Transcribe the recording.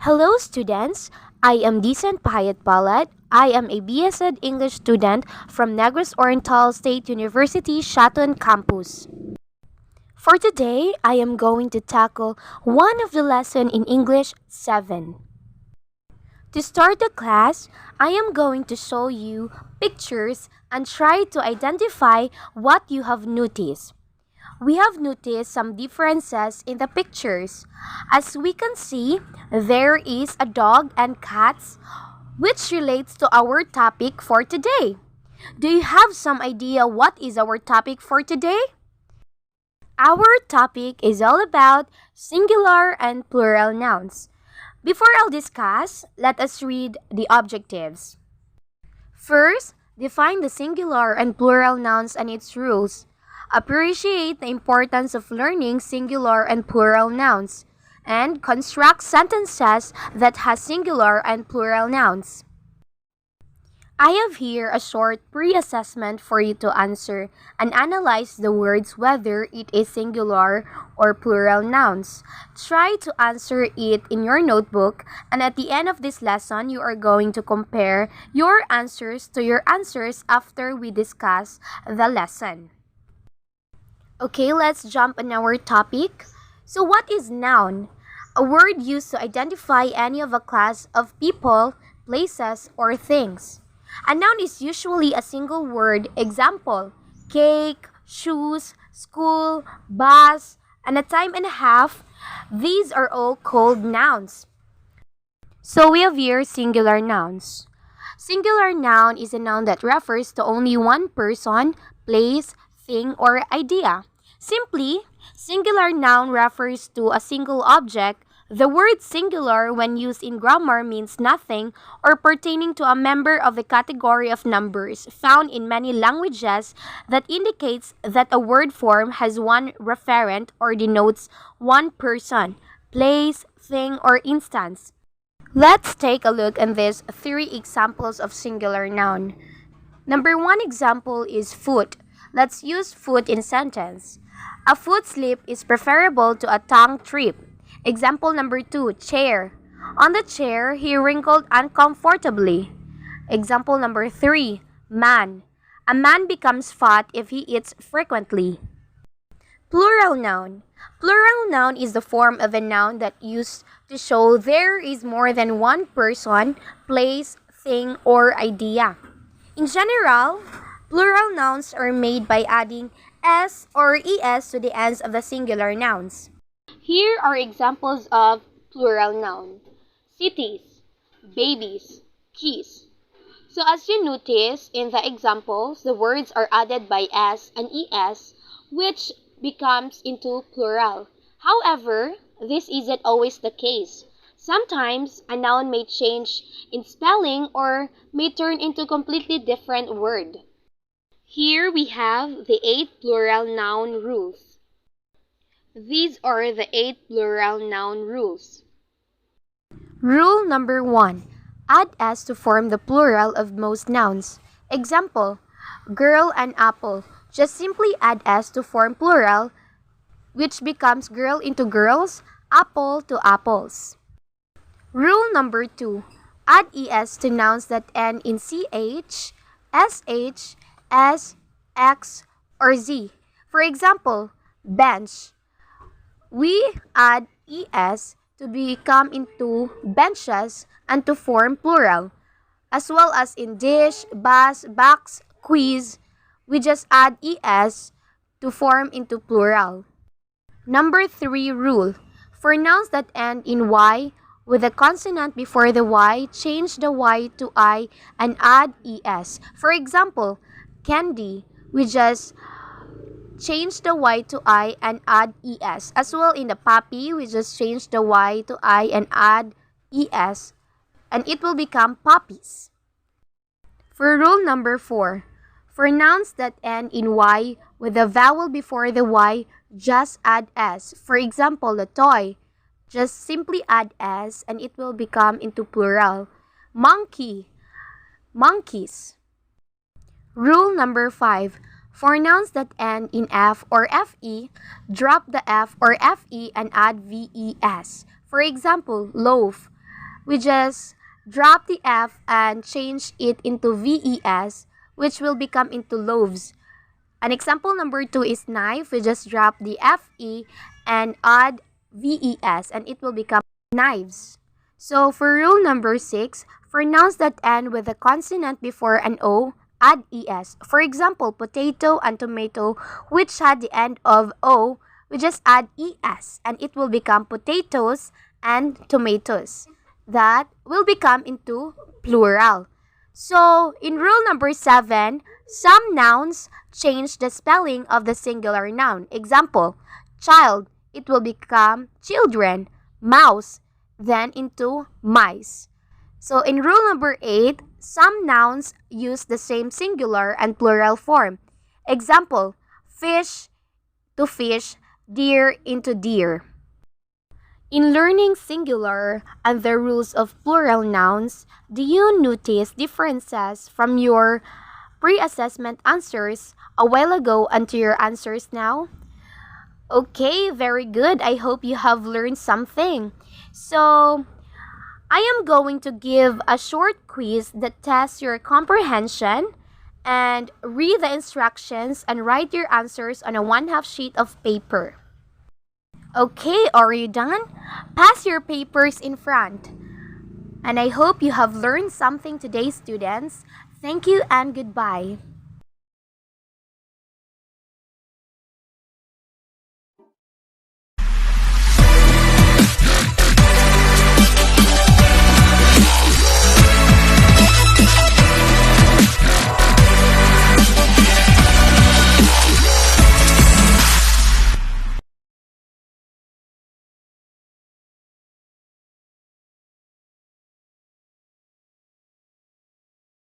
Hello, students. I am Decent Payat Balat. I am a BSed English student from Negros Oriental State University, Shaton Campus. For today, I am going to tackle one of the lesson in English 7. To start the class, I am going to show you pictures and try to identify what you have noticed. We have noticed some differences in the pictures. As we can see, there is a dog and cats, which relates to our topic for today. Do you have some idea what is our topic for today? Our topic is all about singular and plural nouns. Before I'll discuss, let us read the objectives. First, define the singular and plural nouns and its rules. Appreciate the importance of learning singular and plural nouns, and construct sentences that has singular and plural nouns. I have here a short pre-assessment for you to answer and analyze the words whether it is singular or plural nouns. Try to answer it in your notebook, and at the end of this lesson, you are going to compare your answers to your answers after we discuss the lesson. Okay, let's jump on our topic. So what is noun? A word used to identify any of a class of people, places, or things. A noun is usually a single word. Example, cake, shoes, school, bus, and a time and a half. These are all called nouns. So we have here singular nouns. Singular noun is a noun that refers to only one person, place, thing, or idea. Simply, singular noun refers to a single object. The word singular, when used in grammar, means nothing or pertaining to a member of the category of numbers found in many languages that indicates that a word form has one referent or denotes one person, place, thing, or instance. Let's take a look at these 3 examples of singular noun. Number 1 example is foot. Let's use foot in sentence. A foot slip is preferable to a tongue trip. Example number 2, chair. On the chair, he wrinkled uncomfortably. Example number 3, man. A man becomes fat if he eats frequently. Plural noun. Plural noun is the form of a noun that used to show there is more than one person, place, thing, or idea. In general, plural nouns are made by adding s or es to the ends of the singular nouns. Here are examples of plural noun. Cities, babies, keys. So as you notice in the examples, the words are added by s and es, which becomes into plural. However, this isn't always the case. Sometimes a noun may change in spelling or may turn into a completely different word. Here we have the 8 plural noun rules. These are the 8 plural noun rules. Rule number 1. Add s to form the plural of most nouns. Example, girl and apple. Just simply add s to form plural, which becomes girl into girls, apple to apples. Rule number 2. Add es to nouns that end in ch, sh, s, x, or z. For example, bench. We add es to become into benches and to form plural. As well as in dish, bus, box, quiz, we just add es to form into plural. Number 3 rule. For nouns that end in y, with a consonant before the y, change the y to I and add es. For example, candy, we just change the y to I and add es. As well in the puppy, we just change the y to I and add es, and it will become puppies. For rule number 4, for nouns that end in y with a vowel before the y, just add s. For example, the toy, just simply add s and it will become into plural. Monkey, monkeys. Rule number 5. For nouns that end in f or fe, drop the f or fe and add ves. For example, loaf. we just drop the F and change it into VES, which will become into loaves. An example number 2 is knife. We just drop the FE and add VES and it will become knives. So for rule number 6, for nouns that end with a consonant before an O, add ES. For example, potato and tomato, which had the end of O, we just add ES and it will become potatoes and tomatoes. That will become into plural. So, in rule number 7, some nouns change the spelling of the singular noun. Example, child, it will become children, mouse, then into mice. So, in rule number 8, some nouns use the same singular and plural form. Example, fish to fish, deer into deer. In learning singular and the rules of plural nouns, do you notice differences from your pre-assessment answers a while ago and to your answers now? Okay, very good. I hope you have learned something. So, I am going to give a short quiz that tests your comprehension and read the instructions and write your answers on a 1/2 sheet of paper. Okay, are you done? Pass your papers in front. And I hope you have learned something today, students. Thank you and goodbye.